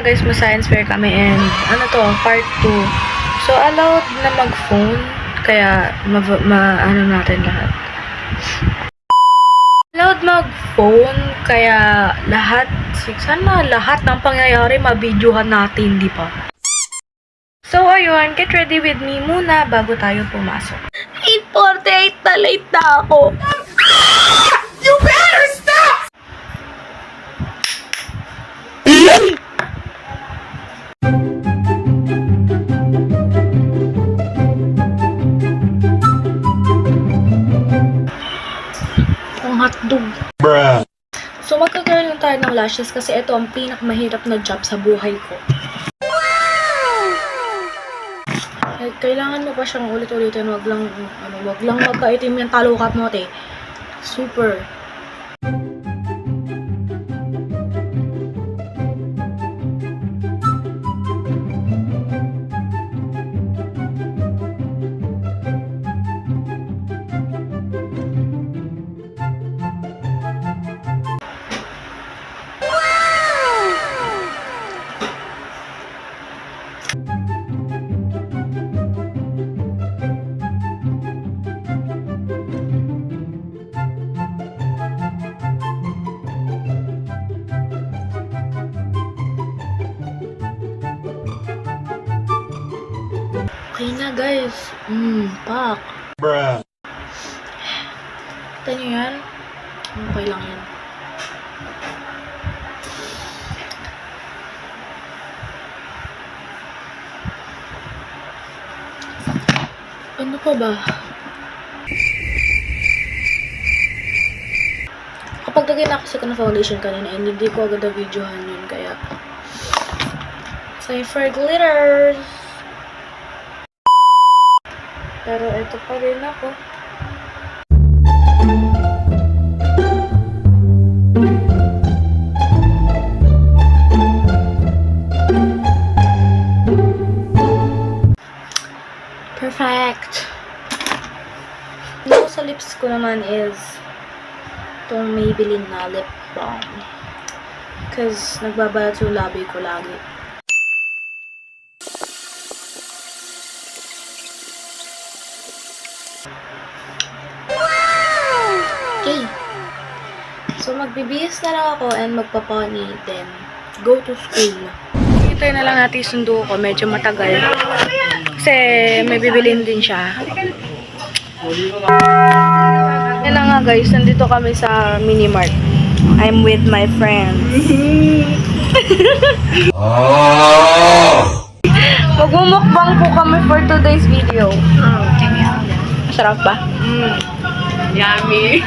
guys, science fair kami and ano to, part 2. So, allowed na mag-phone. Kaya, ano natin lahat. Allowed mag-phone. Kaya, sana lahat ng pangyayari mabidyohan natin, di ba? So, ayun, get ready with me muna bago tayo pumasok. 8:48 na late na ako. You better stop! Ang hotdog. Bruh. So, magkakaroon lang tayo ng lashes kasi ito ang pinakamahirap na job sa buhay ko. Kailangan mo pa siyang ulit-ulitin, wag lang magkaitim yung talukat mo, te. Super. Okay na, guys. Pak. Bruh. Kita nyo yan? Okay lang yan. Ano pa ba? Kapag naging nakasik ng foundation kanina, hindi ko agad na-videohan yun, kaya time for glitters! Pero ito pa rin ako. Perfect! Ano sa lips ko naman is itong Maybelline na lip balm. Because nagbabalat yung labi ko lagi. Okay. So, magbibihis na lang ako and magpaponi, then go to school. Hintay na lang natin yung sundo ko. Medyo matagal. Kasi may bibilin din siya. Yan na nga guys, nandito kami sa Minimart. I'm with my friends. Magmumukbang po kami for today's video. Masarap ba? Yummy.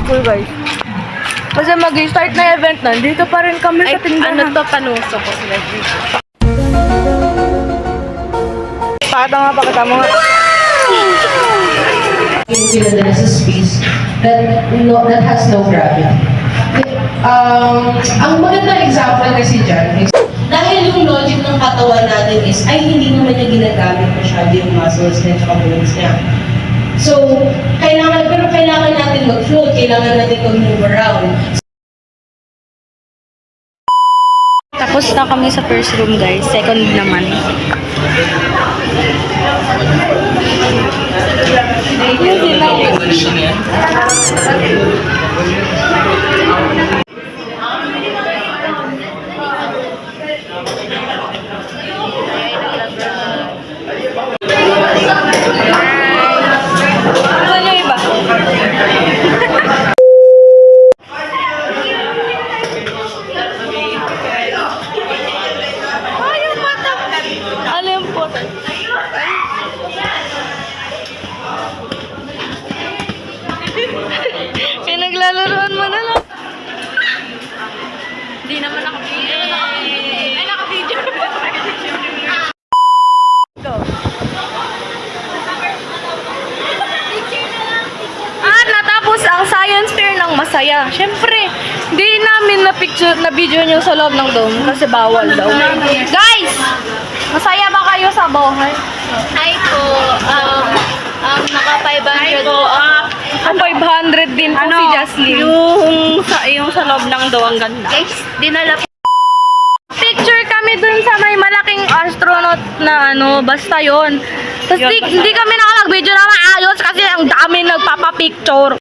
School guys. Kasi mag-start na event na, dito pa rin kami sa tindahan. Ano to, panuso ko sila dito. Pakita nga, pakita mo nga. There is a space that has no gravity. Ang magandang example kasi dyan is dahil yung logic ng katawan natin is ay hindi naman niya ginagamit masyado yung muscles niya at bones niya. So, kailangan natin mag-float, kailangan natin mag-move around. Tapos na kami sa first room guys. Second naman. Saan yung iba? Ano yung pot? Pinaglalaroan mo na lang. Hindi naman naka-video. Ay, naka-video. Natapos ang science fair ng masaya. Siyempre, hindi namin na video nyo sa loob ng dome kasi bawal daw. Guys! Masaya ba kayo sa buhay? Hi po. Naka 500 po. Ang 500 din po si Jaslyn. Yung sa loob ng daw ang ganda. Guys, dinala yun sa may malaking astronaut na ano, basta yun. Tapos hindi kami nakapag-video na maayos kasi ang dami nagpapapicture.